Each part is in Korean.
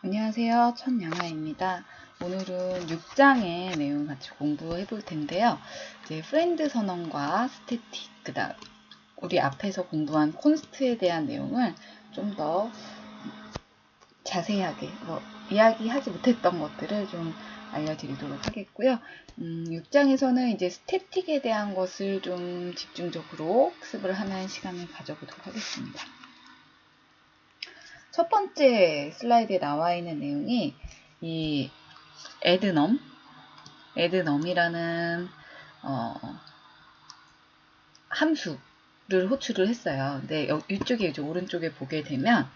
안녕하세요. 천양아입니다. 오늘은 6장의 내용 같이 공부해 볼 텐데요. 이제 프렌드 선언과 스태틱, 그다음 우리 앞에서 공부한 콘스트에 대한 내용을 좀 더 자세하게 이야기하지 못했던 것들을 좀 알려드리도록 하겠고요. 6장에서는 이제 스태틱에 대한 것을 좀 집중적으로 학습을 하는 시간을 가져보도록 하겠습니다. 첫 번째 슬라이드에 나와 있는 내용이 이 addNum이라는 함수를 호출을 했어요. 근데 이쪽에 이제 오른쪽에 보게 되면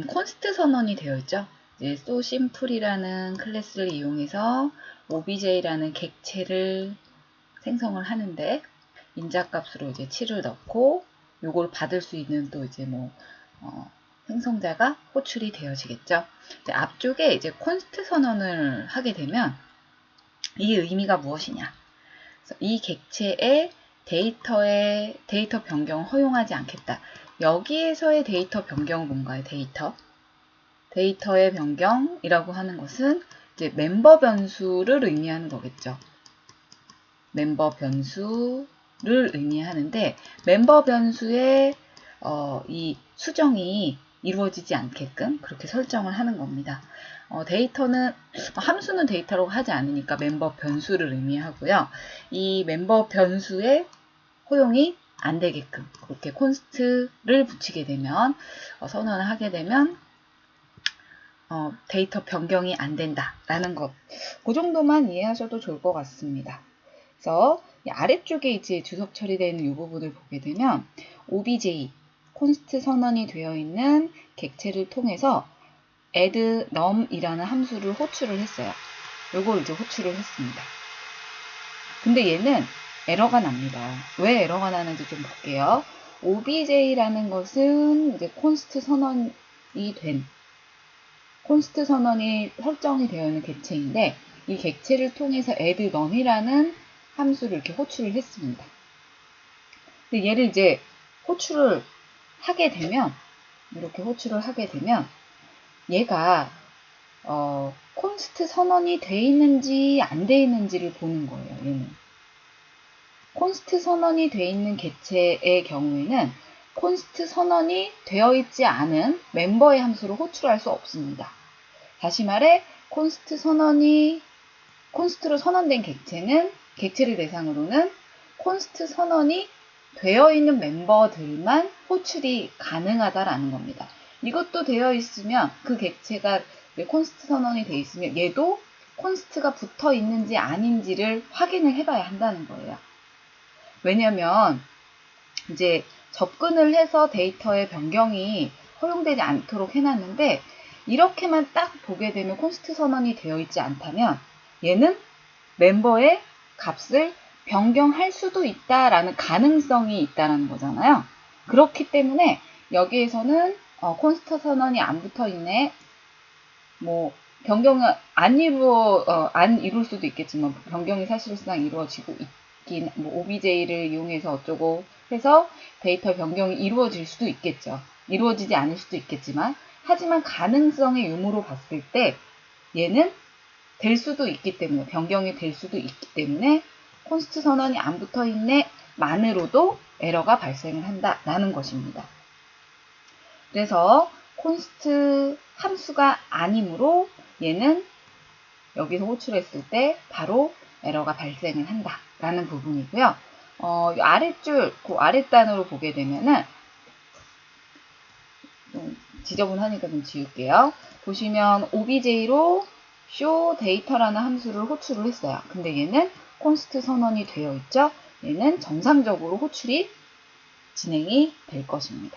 콘스트 선언이 되어 있죠. 이제 soSimple이라는 클래스를 이용해서 obj라는 객체를 생성을 하는데 인자값으로 이제 7을 넣고 요걸 받을 수 있는 또 이제 생성자가 호출이 되어지겠죠. 앞쪽에 이제 콘스트 선언을 하게 되면 이 의미가 무엇이냐? 이 객체의 데이터 변경을 허용하지 않겠다. 여기에서의 데이터 변경은 뭔가요? 데이터의 변경이라고 하는 것은 이제 멤버 변수를 의미하는 거겠죠. 멤버 변수를 의미하는데 멤버 변수의 이 수정이 이루어지지 않게끔 그렇게 설정을 하는 겁니다. 함수는 데이터라고 하지 않으니까 멤버 변수를 의미하고요. 이 멤버 변수의 허용이 안 되게끔 그렇게 콘스트를 붙이게 되면 선언을 하게 되면 데이터 변경이 안 된다라는 것. 그 정도만 이해하셔도 좋을 것 같습니다. 그래서 아래쪽에 이제 주석 처리되어 있는 이 부분을 보게 되면 obj 콘스트 선언이 되어 있는 객체를 통해서 addNum이라는 함수를 호출을 했어요. 요걸 이제 호출을 했습니다. 근데 얘는 에러가 납니다. 왜 에러가 나는지 좀 볼게요. obj라는 것은 이제 콘스트 선언이 설정이 되어 있는 객체인데 이 객체를 통해서 addNum이라는 함수를 이렇게 호출을 했습니다. 근데 얘를 이제 호출을 하게 되면 이렇게 호출을 하게 되면 얘가 콘스트 선언이 돼 있는지 안 돼 있는지를 보는 거예요. 얘는 콘스트 선언이 돼 있는 객체의 경우에는 콘스트 선언이 되어 있지 않은 멤버의 함수를 호출할 수 없습니다. 다시 말해 콘스트로 선언된 객체를 대상으로는 콘스트 선언이 되어 있는 멤버들만 호출이 가능하다라는 겁니다. 이것도 되어 있으면 그 객체가 콘스트 선언이 되어 있으면 얘도 콘스트가 붙어 있는지 아닌지를 확인을 해봐야 한다는 거예요. 왜냐면 이제 접근을 해서 데이터의 변경이 허용되지 않도록 해놨는데 이렇게만 딱 보게 되면 콘스트 선언이 되어 있지 않다면 얘는 멤버의 값을 변경할 수도 있다라는 가능성이 있다라는 거잖아요. 그렇기 때문에 여기에서는 콘스트 선언이 안 붙어 있네. 변경을 안 이룰 수도 있겠지만 변경이 사실상 이루어지고 있긴 OBJ를 이용해서 어쩌고 해서 데이터 변경이 이루어질 수도 있겠죠. 이루어지지 않을 수도 있겠지만 하지만 가능성의 유무로 봤을 때 얘는 될 수도 있기 때문에 변경이 될 수도 있기 때문에 콘스트 선언이 안 붙어 있네 만으로도 에러가 발생을 한다라는 것입니다. 그래서 콘스트 함수가 아니므로 얘는 여기서 호출했을 때 바로 에러가 발생을 한다라는 부분이고요. 이 아랫줄, 그 아랫단으로 보게 되면은 좀 지저분하니까 좀 지울게요. 보시면 obj로 show data라는 함수를 호출을 했어요. 근데 얘는 콘스트 선언이 되어 있죠. 얘는 정상적으로 호출이 진행이 될 것입니다.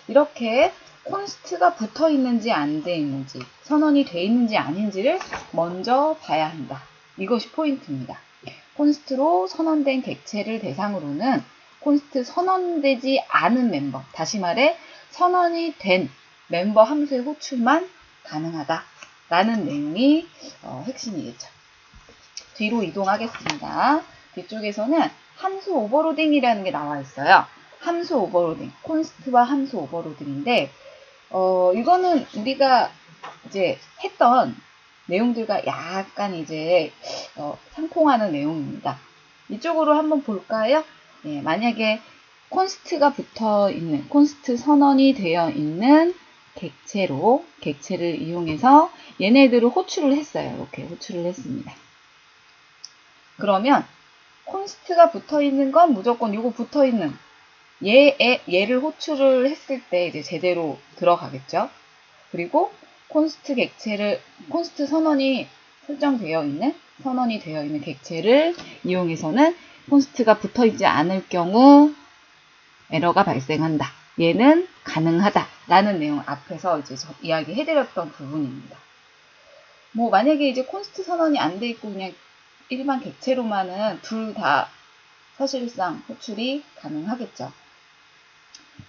이렇게 콘스트가 붙어 있는지 안 돼 있는지, 선언이 돼 있는지 아닌지를 먼저 봐야 한다. 이것이 포인트입니다. 콘스트로 선언된 객체를 대상으로는 콘스트 선언되지 않은 멤버, 다시 말해 선언이 된 멤버 함수의 호출만 가능하다라는 내용이 핵심이겠죠. 뒤로 이동하겠습니다. 뒤쪽에서는 함수 오버로딩이라는 게 나와 있어요. 함수 오버로딩, 콘스트와 함수 오버로딩인데 이거는 우리가 이제 했던 내용들과 약간 이제 상통하는 내용입니다. 이쪽으로 한번 볼까요? 예, 만약에 콘스트가 붙어 있는, 콘스트 선언이 되어 있는 객체를 이용해서 얘네들을 호출을 했어요. 이렇게 호출을 했습니다. 그러면 콘스트가 붙어 있는 건 무조건 요거 붙어 있는 얘를 호출을 했을 때 이제 제대로 들어가겠죠. 그리고 콘스트 선언이 선언이 되어 있는 객체를 이용해서는 콘스트가 붙어 있지 않을 경우 에러가 발생한다. 얘는 가능하다. 라는 내용 앞에서 이제 이야기해드렸던 부분입니다. 뭐, 만약에 이제 콘스트 선언이 안 돼 있고 그냥 일반 객체로만은 둘 다 사실상 호출이 가능하겠죠.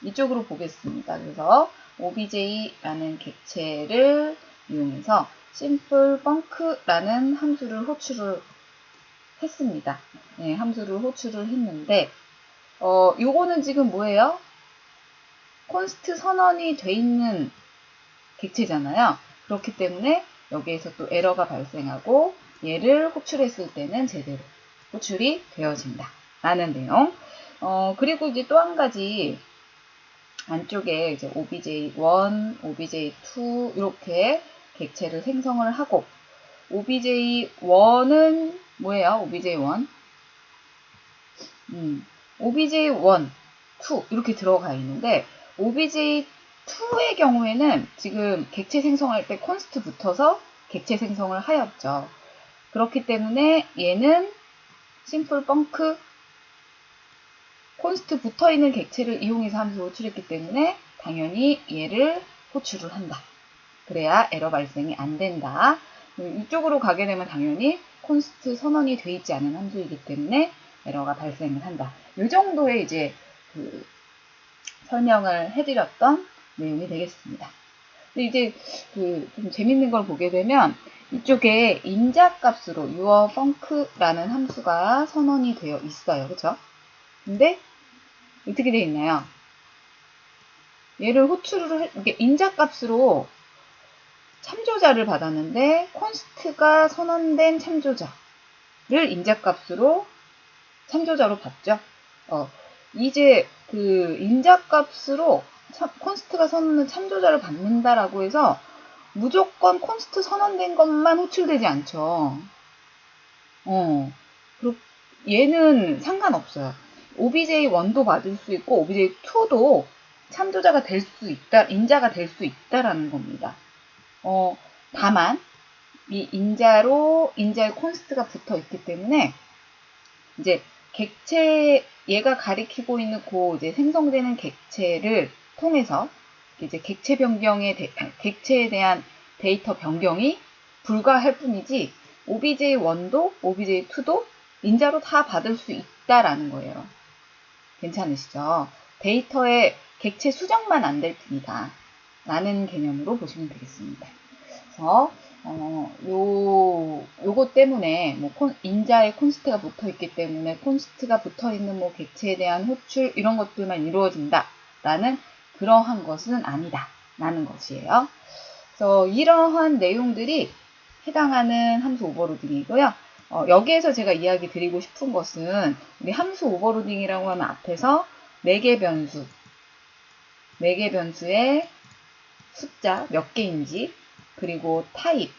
이쪽으로 보겠습니다. 그래서 obj라는 객체를 이용해서 simplefunc라는 함수를 호출을 했습니다. 네, 함수를 호출을 했는데 요거는 지금 뭐예요? 콘스트 선언이 돼 있는 객체잖아요. 그렇기 때문에 여기에서 또 에러가 발생하고 얘를 호출했을 때는 제대로 호출이 되어진다. 라는 내용. 그리고 이제 또 한 가지 안쪽에 이제 obj1, obj2 이렇게 객체를 생성을 하고 obj1은 뭐예요? obj1 obj1, 2 이렇게 들어가 있는데 obj2의 경우에는 지금 객체 생성할 때 const 붙어서 객체 생성을 하였죠. 그렇기 때문에 얘는 simplefunc const 붙어있는 객체를 이용해서 함수를 호출했기 때문에 당연히 얘를 호출을 한다. 그래야 에러 발생이 안 된다. 이쪽으로 가게 되면 당연히 const 선언이 돼 있지 않은 함수이기 때문에 에러가 발생을 한다. 이 정도의 이제 설명을 해드렸던 내용이 되겠습니다. 근데 이제 좀 재밌는 걸 보게 되면 이쪽에 인자값으로 yourfunc라는 함수가 선언이 되어 있어요. 그쵸? 근데 어떻게 되어 있나요? 얘를 호출을 인자값으로 참조자를 받았는데 const가 선언된 참조자를 인자값으로 참조자로 봤죠. 이제 인자값으로 const가 선언된 참조자를 받는다라고 해서 무조건 const 선언된 것만 호출되지 않죠. 얘는 상관없어요. obj1도 받을 수 있고 obj2도 참조자가 될 수 있다, 인자가 될 수 있다라는 겁니다. 다만 이 인자의 const가 붙어 있기 때문에 이제 얘가 가리키고 있는 이제 생성되는 객체를 통해서 이제 객체에 대한 데이터 변경이 불가할 뿐이지 obj1도 obj2도 인자로 다 받을 수 있다라는 거예요. 괜찮으시죠? 데이터의 객체 수정만 안 될 뿐이다. 라는 개념으로 보시면 되겠습니다. 그래서 요거 때문에 인자에 콘스트가 붙어 있기 때문에 콘스트가 붙어 있는 객체에 대한 호출 이런 것들만 이루어진다. 라는 그러한 것은 아니다. 라는 것이에요. 그래서 이러한 내용들이 해당하는 함수 오버로딩이고요. 여기에서 제가 이야기 드리고 싶은 것은 우리 함수 오버로딩이라고 하면 앞에서 4개 변수의 숫자 몇 개인지 그리고 타입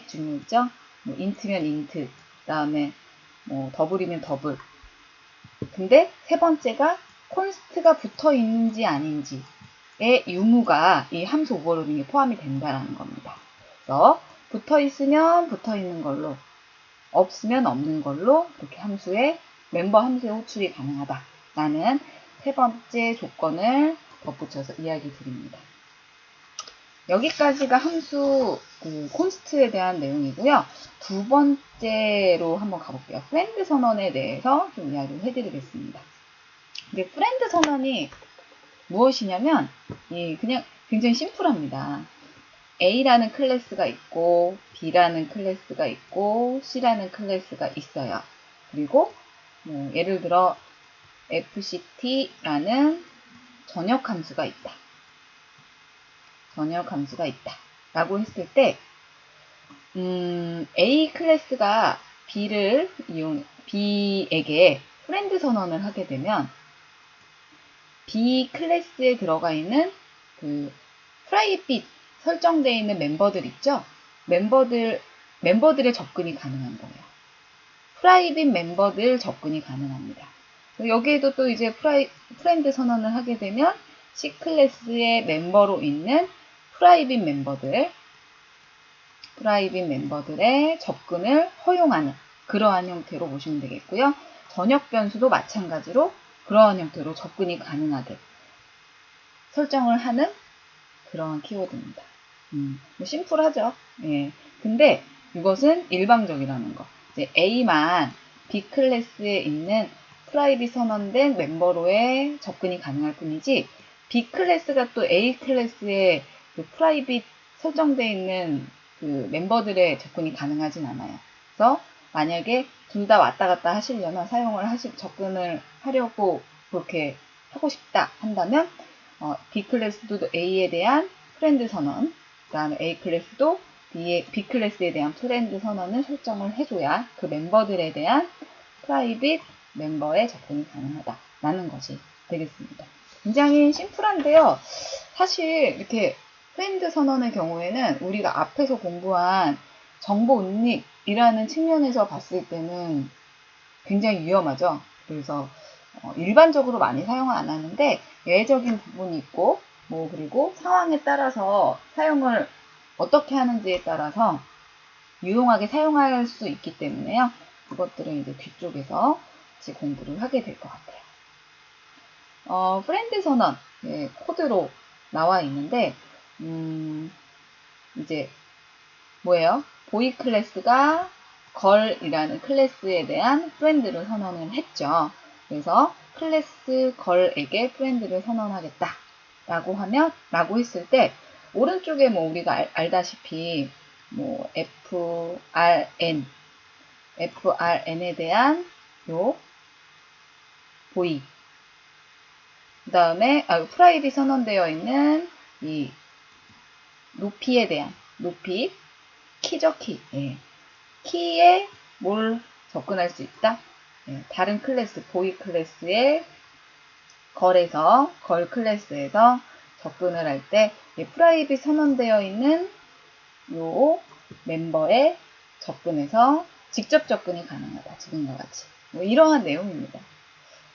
중요했죠. int면 int, 그다음에 더블이면 더블. 근데 세 번째가 const가 붙어 있는지 아닌지의 유무가 이 함수 오버로딩에 포함이 된다는 겁니다. 그래서 붙어 있으면 붙어 있는 걸로, 없으면 없는 걸로 이렇게 멤버 함수의 호출이 가능하다라는 세 번째 조건을 덧붙여서 이야기 드립니다. 여기까지가 함수 콘스트에 대한 내용이고요. 두 번째로 한번 가볼게요. 프렌드 선언에 대해서 좀 이야기를 해드리겠습니다. 근데 프렌드 선언이 무엇이냐면 그냥 굉장히 심플합니다. A라는 클래스가 있고 B라는 클래스가 있고 C라는 클래스가 있어요. 그리고 예를 들어 FCT라는 전역 함수가 있다. 라고 했을 때, A 클래스가 B에게 프렌드 선언을 하게 되면, B 클래스에 들어가 있는 그 프라이빗 설정되어 있는 멤버들 있죠? 멤버들의 접근이 가능한 거예요. 프라이빗 멤버들 접근이 가능합니다. 여기에도 또 이제 프렌드 선언을 하게 되면 C 클래스의 멤버로 있는 프라이빗 멤버들의 접근을 허용하는 그러한 형태로 보시면 되겠고요. 전역 변수도 마찬가지로 그러한 형태로 접근이 가능하게 설정을 하는 그러한 키워드입니다. 심플하죠? 예. 근데 이것은 일방적이라는 거. 이제 A만 B 클래스에 있는 프라이빗 선언된 멤버로의 접근이 가능할 뿐이지 B 클래스가 또 A 클래스에 그 프라이빗 설정되어 있는 그 멤버들의 접근이 가능하진 않아요. 그래서 만약에 둘 다 왔다 갔다 하시려면 접근을 하려고 그렇게 하고 싶다 한다면 B 클래스도 A에 대한 프렌드 선언, 그 다음에 A 클래스도 B 클래스에 대한 프렌드 선언을 설정을 해줘야 그 멤버들에 대한 프라이빗 멤버의 접근이 가능하다라는 것이 되겠습니다. 굉장히 심플한데요. 사실 이렇게 프렌드 선언의 경우에는 우리가 앞에서 공부한 정보 은닉이라는 측면에서 봤을 때는 굉장히 위험하죠. 그래서 일반적으로 많이 사용을 안 하는데 예외적인 부분이 있고 그리고 상황에 따라서 사용을 어떻게 하는지에 따라서 유용하게 사용할 수 있기 때문에요. 그것들은 이제 뒤쪽에서 같이 공부를 하게 될 것 같아요. 프렌드 선언 코드로 나와 있는데 이제 뭐예요? 보이 클래스가 걸이라는 클래스에 대한 프렌드를 선언을 했죠. 그래서 클래스 걸에게 프렌드를 선언하겠다 라고 했을 때 오른쪽에 우리가 알다시피 FRN에 대한 보이 그 다음에 프라이빗 선언되어 있는 이 높이에 대한 키죠, 키. 예. 키에 뭘 접근할 수 있다? 예. 다른 클래스, 보이 클래스의 걸 클래스에서 접근을 할 때 프라이빗 선언되어 있는 요 멤버에 접근해서 직접 접근이 가능하다. 지금과 같이. 이러한 내용입니다.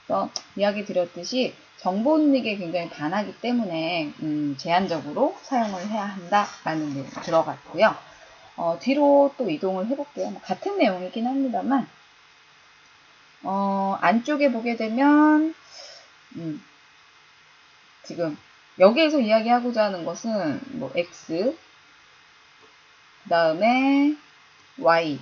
그래서 이야기 드렸듯이 정보 은닉에 굉장히 반하기 때문에 제한적으로 사용을 해야 한다라는 내용이 들어갔고요. 뒤로 또 이동을 해볼게요. 같은 내용이긴 합니다만 안쪽에 보게 되면 지금 여기에서 이야기하고자 하는 것은 X 그 다음에 Y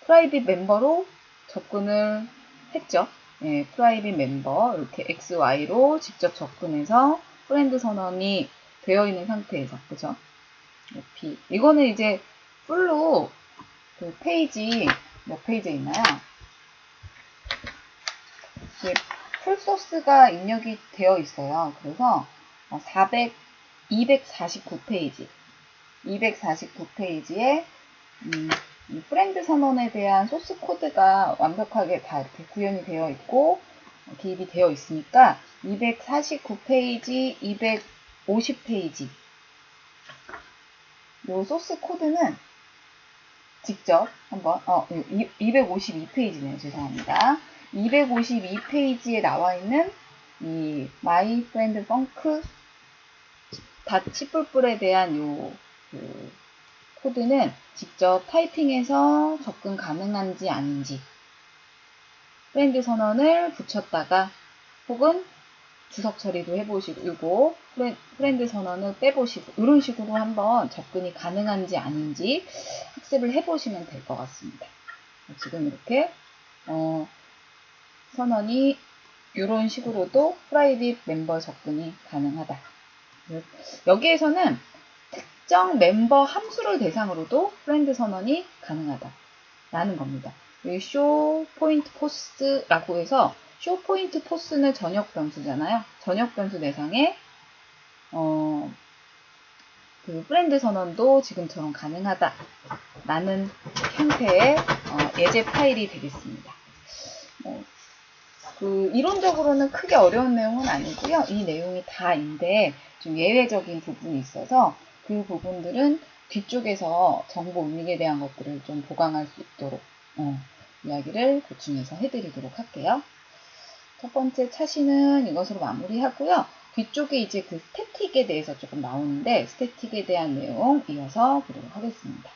프라이빗 멤버로 접근을 했죠. 네, 프라이빗 멤버 이렇게 X, Y로 직접 접근해서 프렌드 선언이 되어 있는 상태에서 그죠? P 이거는 이제 풀로 그 페이지 몇 페이지에 있나요? 풀 소스가 입력이 되어 있어요. 그래서 249페이지에 프렌드 선언에 대한 소스 코드가 완벽하게 다 이렇게 구현이 되어 있고 기입이 되어 있으니까 249페이지, 250페이지 요 소스 코드는 직접 한번 252페이지네요. 죄송합니다. 252페이지에 나와 있는 이 My Friend Funk 닷 대한 그 코드는 직접 타이핑해서 접근 가능한지 아닌지 프렌드 선언을 붙였다가 혹은 주석 처리도 해보시고 프렌드 선언을 빼보시고 이런 식으로 한번 접근이 가능한지 아닌지 학습을 해보시면 될 것 같습니다. 지금 이렇게 선언이 이런 식으로도 프라이빗 멤버 접근이 가능하다. 여기에서는 특정 멤버 함수를 대상으로도 프렌드 선언이 가능하다라는 겁니다. 쇼 포인트 포스라고 해서 쇼 포인트 포스는 전역 변수잖아요. 전역 변수 대상에 그 브랜드 선언도 지금처럼 가능하다 라는 형태의 예제 파일이 되겠습니다. 이론적으로는 크게 어려운 내용은 아니고요. 이 내용이 다인데 좀 예외적인 부분이 있어서 그 부분들은 뒤쪽에서 정보 운익에 대한 것들을 좀 보강할 수 있도록 이야기를 보충해서 해드리도록 할게요. 첫 번째 차시는 이것으로 마무리하고요. 뒤쪽에 이제 그 스태틱에 대해서 조금 나오는데 스태틱에 대한 내용 이어서 보도록 하겠습니다.